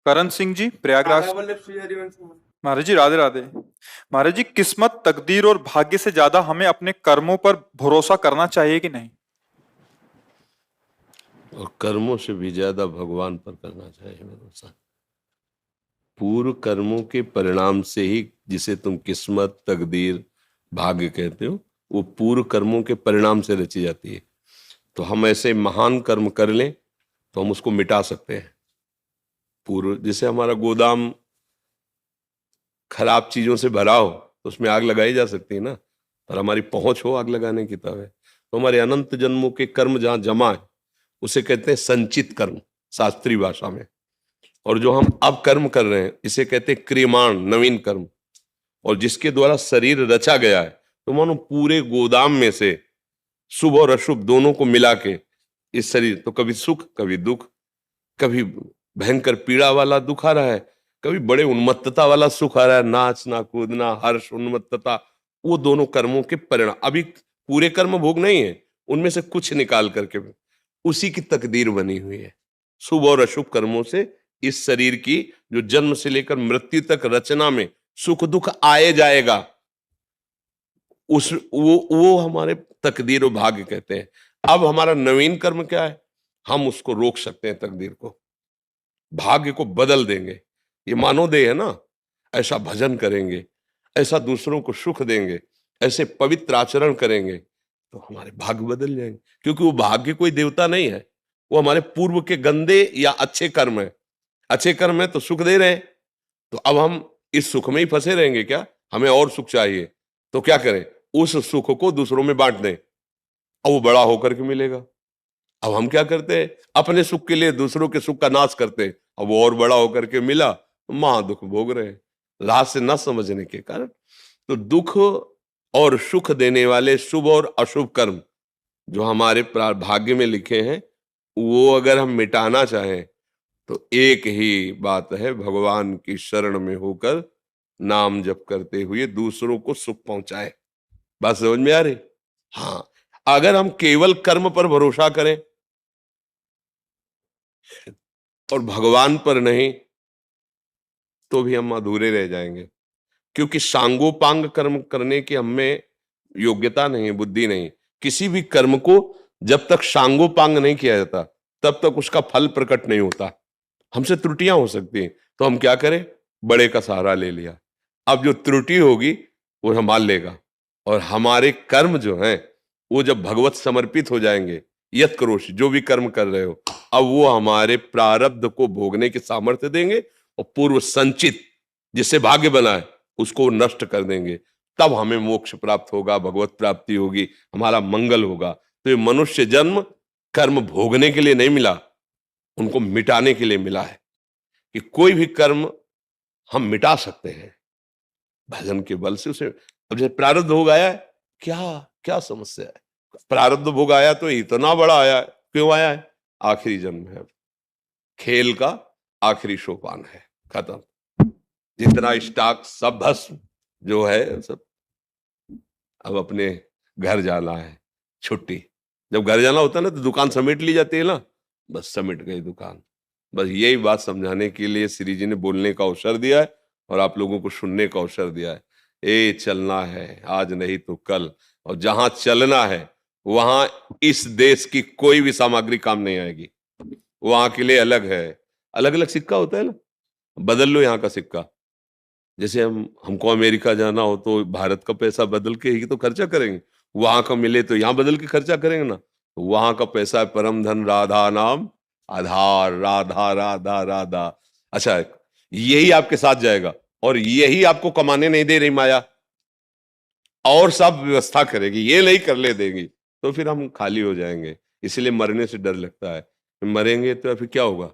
करण सिंह जी, प्रयागराज। महाराज जी, राधे राधे। महाराज जी, किस्मत, तकदीर और भाग्य से ज्यादा हमें अपने कर्मों पर भरोसा करना चाहिए कि नहीं? और कर्मों से भी ज्यादा भगवान पर करना चाहिए भरोसा। पूर्व कर्मों के परिणाम से ही, जिसे तुम किस्मत, तकदीर, भाग्य कहते हो, वो पूर्व कर्मों के परिणाम से रची जाती है। तो हम ऐसे महान कर्म कर लें तो हम उसको मिटा सकते हैं। पूर्व, जैसे हमारा गोदाम खराब चीजों से भरा हो तो उसमें आग लगाई जा सकती है ना, और हमारी पहुंच हो आग लगाने की, तब है। तो हमारे अनंत जन्मों के कर्म जहां जमा है उसे कहते हैं संचित कर्म शास्त्रीय भाषा में। और जो हम अब कर्म कर रहे हैं इसे कहते हैं क्रियमाण, नवीन कर्म। और जिसके द्वारा शरीर रचा गया है, तो मानो पूरे गोदाम में से शुभ और अशुभ दोनों को मिला के इस शरीर, तो कभी सुख कभी दुख, कभी भयंकर पीड़ा वाला दुख आ रहा है, कभी बड़े उन्मत्तता वाला सुख आ रहा है, नाचना कूदना, हर्ष, उन्मत्तता, वो दोनों कर्मों के परिणाम। अभी पूरे कर्म भोग नहीं है, उनमें से कुछ निकाल करके उसी की तकदीर बनी हुई है। शुभ और अशुभ कर्मों से इस शरीर की जो जन्म से लेकर मृत्यु तक रचना में सुख दुख आए जाएगा, उस वो हमारे तकदीर और भाग्य कहते हैं। अब हमारा नवीन कर्म क्या है? हम उसको रोक सकते हैं, तकदीर को, भाग्य को बदल देंगे। ये मानवदेह है ना, ऐसा भजन करेंगे, ऐसा दूसरों को सुख देंगे, ऐसे पवित्र आचरण करेंगे तो हमारे भाग्य बदल जाएंगे। क्योंकि वो भाग्य कोई देवता नहीं है, वो हमारे पूर्व के गंदे या अच्छे कर्म है। अच्छे कर्म है तो सुख दे रहे हैं, तो अब हम इस सुख में ही फंसे रहेंगे क्या? हमें और सुख चाहिए, तो क्या करें? उस सुख को दूसरों में बांट दें और वो बड़ा होकर के मिलेगा। अब हम क्या करते हैं? अपने सुख के लिए दूसरों के सुख का नाश करते हैं, अब वो और बड़ा होकर के मिला, महा दुख भोग रहे हैं राह से न समझने के कारण। तो दुख और सुख देने वाले शुभ और अशुभ कर्म जो हमारे भाग्य में लिखे हैं, वो अगर हम मिटाना चाहें तो एक ही बात है, भगवान की शरण में होकर नाम जप करते हुए दूसरों को सुख पहुंचाए। बात समझ में आ रही? हाँ, अगर हम केवल कर्म पर भरोसा करें और भगवान पर नहीं, तो भी हम अधूरे रह जाएंगे। क्योंकि सांगोपांग कर्म करने की हमें योग्यता नहीं, बुद्धि नहीं। किसी भी कर्म को जब तक सांगोपांग नहीं किया जाता तब तक उसका फल प्रकट नहीं होता। हमसे त्रुटियां हो सकती हैं, तो हम क्या करें? बड़े का सहारा ले लिया। अब जो त्रुटि होगी वो संभाल लेगा। और हमारे कर्म जो हैं वो जब भगवत समर्पित हो जाएंगे, यत करोषि, जो भी कर्म कर रहे हो, अब वो हमारे प्रारब्ध को भोगने की सामर्थ्य देंगे और पूर्व संचित जिससे भाग्य बना है उसको नष्ट कर देंगे। तब हमें मोक्ष प्राप्त होगा, भगवत प्राप्ति होगी, हमारा मंगल होगा। तो ये मनुष्य जन्म कर्म भोगने के लिए नहीं मिला, उनको मिटाने के लिए मिला है। कि कोई भी कर्म हम मिटा सकते हैं भजन के बल से। उसे अब जैसे प्रारब्ध भोग आया है, क्या क्या समस्या है? प्रारब्ध भोग आया तो इतना बड़ा आया है, क्यों आया है? आखिरी जन्म है, खेल का आखिरी सोपान है, खत्म। जितना स्टॉक सब भस्म जो है सब, अब अपने घर जाना है, छुट्टी। जब घर जाना होता है ना तो दुकान समेट ली जाती है ना, बस समेट गई दुकान। बस यही बात समझाने के लिए श्री जी ने बोलने का अवसर दिया है और आप लोगों को सुनने का अवसर दिया है। ए चलना है आज नहीं तो कल, और जहां चलना है वहां इस देश की कोई भी सामग्री काम नहीं आएगी। वहां के लिए अलग है, अलग अलग सिक्का होता है ना, बदल लो यहाँ का सिक्का। जैसे हमको अमेरिका जाना हो तो भारत का पैसा बदल के ही तो खर्चा करेंगे, वहां का मिले तो यहाँ बदल के खर्चा करेंगे ना। तो वहां का पैसा है परम धन राधा नाम आधार, राधा राधा राधा। अच्छा, यही आपके साथ जाएगा और यही आपको कमाने नहीं दे रही माया, और सब व्यवस्था करेगी, ये नहीं कर ले देगी, तो फिर हम खाली हो जाएंगे। इसलिए मरने से डर लगता है, मरेंगे तो फिर क्या होगा।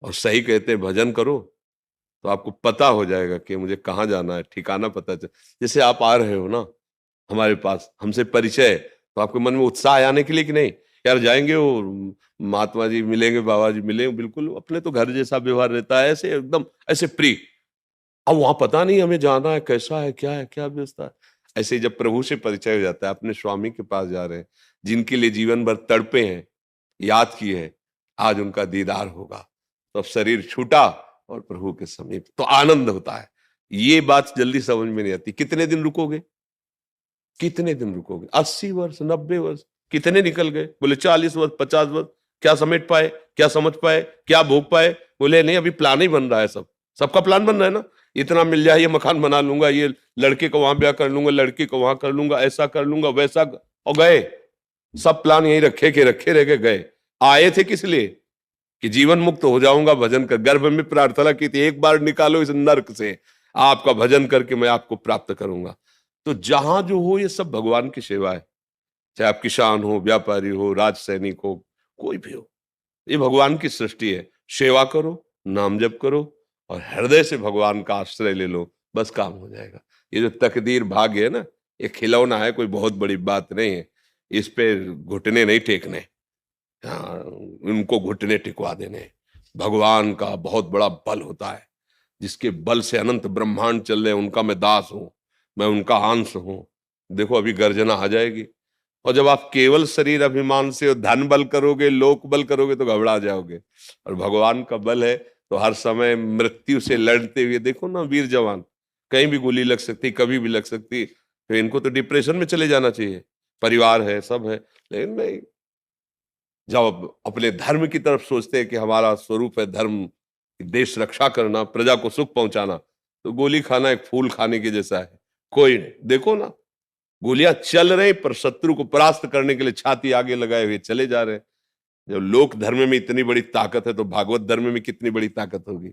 और सही कहते हैं भजन करो तो आपको पता हो जाएगा कि मुझे कहाँ जाना है, ठिकाना पता चल। जैसे आप आ रहे हो ना हमारे पास, हमसे परिचय है, तो आपके मन में उत्साह आने के लिए कि नहीं यार जाएंगे, वो महात्मा जी मिलेंगे, बाबा जी मिलेंगे, बिल्कुल अपने तो घर जैसा व्यवहार रहता है, ऐसे एकदम ऐसे प्रिय। अब वहां पता नहीं हमें जाना है, कैसा है, क्या है, क्या व्यवस्था है। ऐसे ही जब प्रभु से परिचय हो जाता है, अपने स्वामी के पास जा रहे हैं, जिनके लिए जीवन भर तड़पे हैं, याद किए हैं, आज उनका दीदार होगा, तो अब शरीर छूटा और प्रभु के समीप, तो आनंद होता है। ये बात जल्दी समझ में नहीं आती। कितने दिन रुकोगे, कितने दिन रुकोगे? 80 वर्ष, 90 वर्ष कितने निकल गए? बोले 40 वर्ष, 50 वर्ष। क्या समेट पाए, क्या समझ पाए, क्या भोग पाए? बोले नहीं, अभी प्लान ही बन रहा है। सबका प्लान बन रहा है ना। इतना मिल जाए, ये मकान बना लूंगा, ये लड़के को वहां ब्याह कर लूंगा, लड़की को वहां कर लूंगा, ऐसा कर लूंगा, वैसा, और गए। सब प्लान यही रखे के रखे रह गए। आए थे किस लिए? कि जीवन मुक्त हो जाऊंगा भजन कर। गर्भ में प्रार्थना की थी, एक बार निकालो इस नर्क से, आपका भजन करके मैं आपको प्राप्त करूंगा। तो जहां जो हो, ये सब भगवान की सेवा है। चाहे आप किसान हो, व्यापारी हो, राज सैनिक हो, कोई भी हो, ये भगवान की सृष्टि है। सेवा करो, नाम जप करो और हृदय से भगवान का आश्रय ले लो, बस काम हो जाएगा। ये जो तकदीर भाग्य है ना, ये खिलौना है, कोई बहुत बड़ी बात नहीं है। इस पे घुटने नहीं टेकने, हाँ, उनको घुटने टिकवा देने। भगवान का बहुत बड़ा बल होता है, जिसके बल से अनंत ब्रह्मांड चल रहे, उनका मैं दास हूं, मैं उनका अंश हूं। देखो अभी गर्जना आ जाएगी। और जब आप केवल शरीर अभिमान से धन बल करोगे, लोक बल करोगे, तो घबरा जाओगे। और भगवान का बल है तो हर समय मृत्यु से लड़ते हुए, देखो ना वीर जवान, कहीं भी गोली लग सकती, कभी भी लग सकती, तो इनको तो डिप्रेशन में चले जाना चाहिए। परिवार है, सब है, लेकिन नहीं, जब अपने धर्म की तरफ सोचते हैं कि हमारा स्वरूप है धर्म, देश रक्षा करना, प्रजा को सुख पहुंचाना, तो गोली खाना एक फूल खाने के जैसा है। कोई नहीं, देखो ना, गोलियां चल रही पर शत्रु को परास्त करने के लिए छाती आगे लगाए हुए चले जा रहे हैं। जब लोक धर्म में इतनी बड़ी ताकत है, तो भागवत धर्म में कितनी बड़ी ताकत होगी।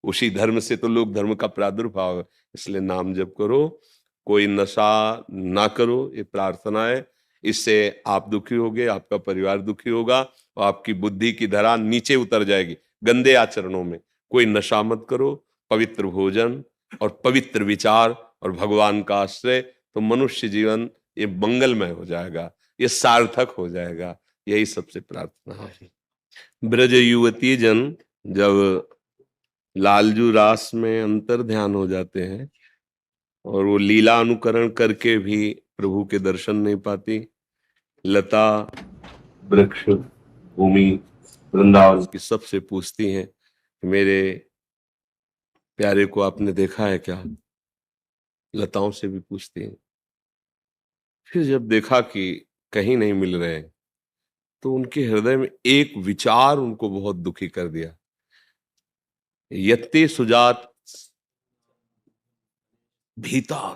उसी धर्म से तो लोक धर्म का प्रादुर्भाव है। इसलिए नाम जप करो, कोई नशा ना करो, ये प्रार्थना है। इससे आप दुखी होगे, आपका परिवार दुखी होगा और आपकी बुद्धि की धरा नीचे उतर जाएगी गंदे आचरणों में। कोई नशा मत करो, पवित्र भोजन और पवित्र विचार और भगवान का आश्रय, तो मनुष्य जीवन ये मंगलमय हो जाएगा, ये सार्थक हो जाएगा। यही सबसे प्रार्थना है। ब्रज युवती जन जब लालजू रास में अंतर ध्यान हो जाते हैं और वो लीला अनुकरण करके भी प्रभु के दर्शन नहीं पाती, लता वृक्ष भूमि वृंदावन की सबसे पूछती हैं, मेरे प्यारे को आपने देखा है क्या? लताओं से भी पूछती हैं। फिर जब देखा कि कहीं नहीं मिल रहे, तो उनके हृदय में एक विचार उनको बहुत दुखी कर दिया। यत्ते सुजात भीता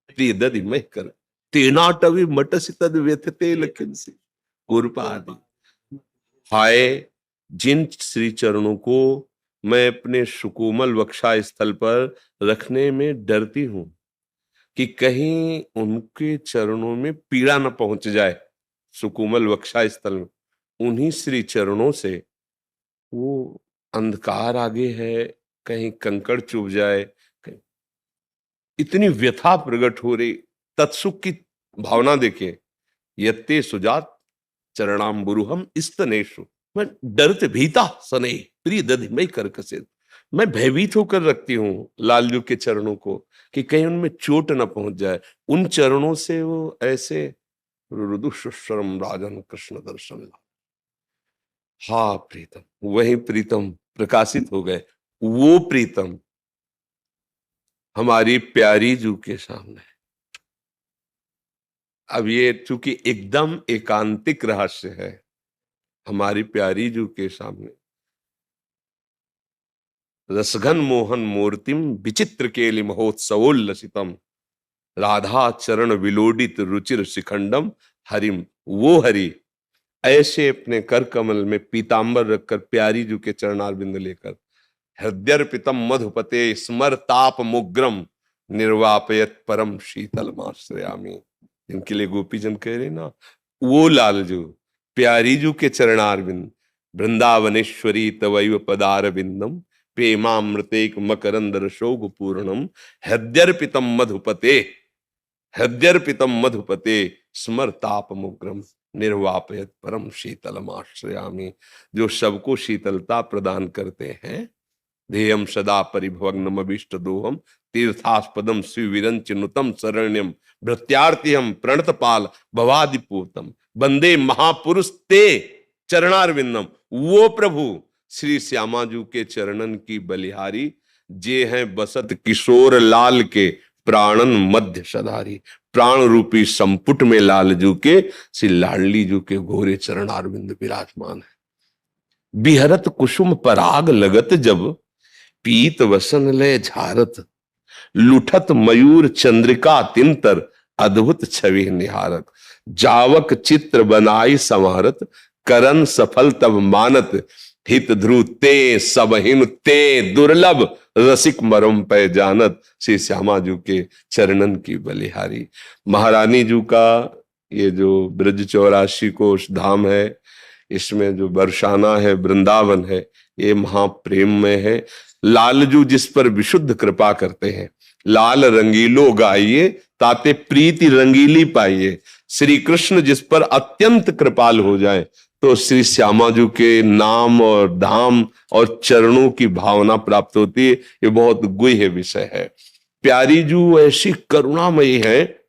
प्रिय दधि मह कर तेनाटवी मटसी तद व्यथते लखनसी गुरुपादि। हाय, जिन श्री चरणों को मैं अपने सुकोमल वक्षा स्थल पर रखने में डरती हूं कि कहीं उनके चरणों में पीड़ा न पहुंच जाए। सुकोमल वक्षा स्थल में उन्हीं श्री चरणों से वो अंधकार आगे है, कहीं कंकड़ चुभ जाए, इतनी व्यथा प्रकट हो रही। तत्सुख की भावना देखिए, यत्ते सुजात चरणाम्बुरुहम स्तनेषु, मैं डरते भीता सने प्रिय दधि मैं कर कसे, मैं भयभीत होकर रखती हूँ लालजू के चरणों को कि कहीं उनमें चोट न पहुंच जाए। उन चरणों से वो ऐसे रुदुशरम राजन कृष्ण दर्शन। हा प्रीतम, वही प्रीतम प्रकाशित हो गए। वो प्रीतम हमारी प्यारी जू के सामने। अब ये चूंकि एकदम एकांतिक रहस्य है, हमारी प्यारी जू के सामने रसघन मोहन मूर्तिम विचित्र केलि महोत्सवोल्लसितम राधा चरण विलोडित रुचिर शिखंडम हरिम। वो हरि ऐसे अपने कर कमल में पीतांबर रखकर प्यारी जू के चरणारविंद लेकर हृदयर्पितम मधुपते स्मर ताप मुग्रम निर्वापयत परम शीतलमाश्रयामि। इनके लिए गोपीजन कह रहे ना, वो लालजू प्यारी जू के चरणारविंद वृंदावनेश्वरी तवैव पदारविंदम प्रेमामृतेक मकरंद रसोग पूर्णम हृदयर्पितम मधुपते, हृदयर्पितम मधुपते स्मर ताप मुग्रम निर्वापयत परम शीतलमाश्रयामि। जो सबको शीतलता प्रदान करते हैं। ध्येयम सदा परिभवग्नम अभीष्ट दोहम तीर्थास्पदम शिविरंच नुतम शरण्यम भृत्यार्तिहम प्रणतपाल भवादिपूतम वंदे महापुरुष ते चरणारविंदम। वो प्रभु श्री श्यामाजू के चरणन की बलिहारी, जे हैं बसत किशोर लाल के प्राणन मध्य सधारी। प्राण रूपी संपुट में लालजू के श्री लाडली जू के घोरे चरण अरविंद विराजमान है। बिहरत कुसुम पराग लगत जब, पीत वसन लय झारत, लुठत मयूर चंद्रिका तिंतर, अद्भुत छवि निहारत। जावक चित्र बनाई समारत, करन सफल तब मानत, हित ध्रुव ते सबहिन ते दुर्लभ, रसिक मरम पे जानत। श्री श्यामा जू के चरणन की बलिहारी। महारानी जू का ये जो ब्रज 84 कोष धाम है, इसमें जो बरसाना है, वृंदावन है, ये महाप्रेम में है। लालजू जिस पर विशुद्ध कृपा करते हैं, लाल रंगीलो गाइए ताते प्रीति रंगीली पाइए। श्री कृष्ण जिस पर अत्यंत कृपाल हो जाए तो श्री श्यामाजू के नाम और धाम और चरणों की भावना प्राप्त होती है। ये बहुत गुह्य विषय है। प्यारी जू ऐसी करुणामयी है,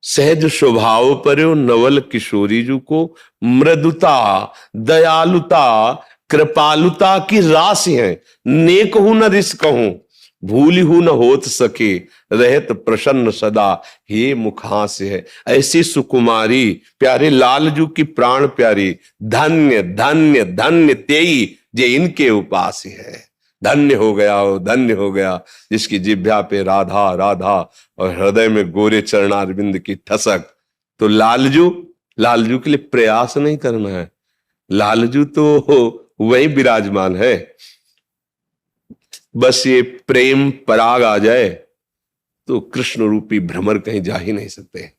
सहज स्वभाव पर नवल किशोरी जू को मृदुता, दयालुता, कृपालुता की राशि है। नेक हूं न रिस कहूं, भूल हूं न होत सके, रहत प्रसन्न सदा, हे मुखास्य है। ऐसी सुकुमारी प्यारे लालजू की प्राण प्यारी, धन्य धन्य धन्य तेई जे इनके उपास है। धन्य हो गया, धन्य हो गया जिसकी जिह्वा पे राधा राधा और हृदय में गोरे चरणारविंद की ठसक। तो लालजू के लिए प्रयास नहीं करना है, लालजू तो वही विराजमान है। बस ये प्रेम पराग आ जाए तो कृष्ण रूपी भ्रमर कहीं जा ही नहीं सकते।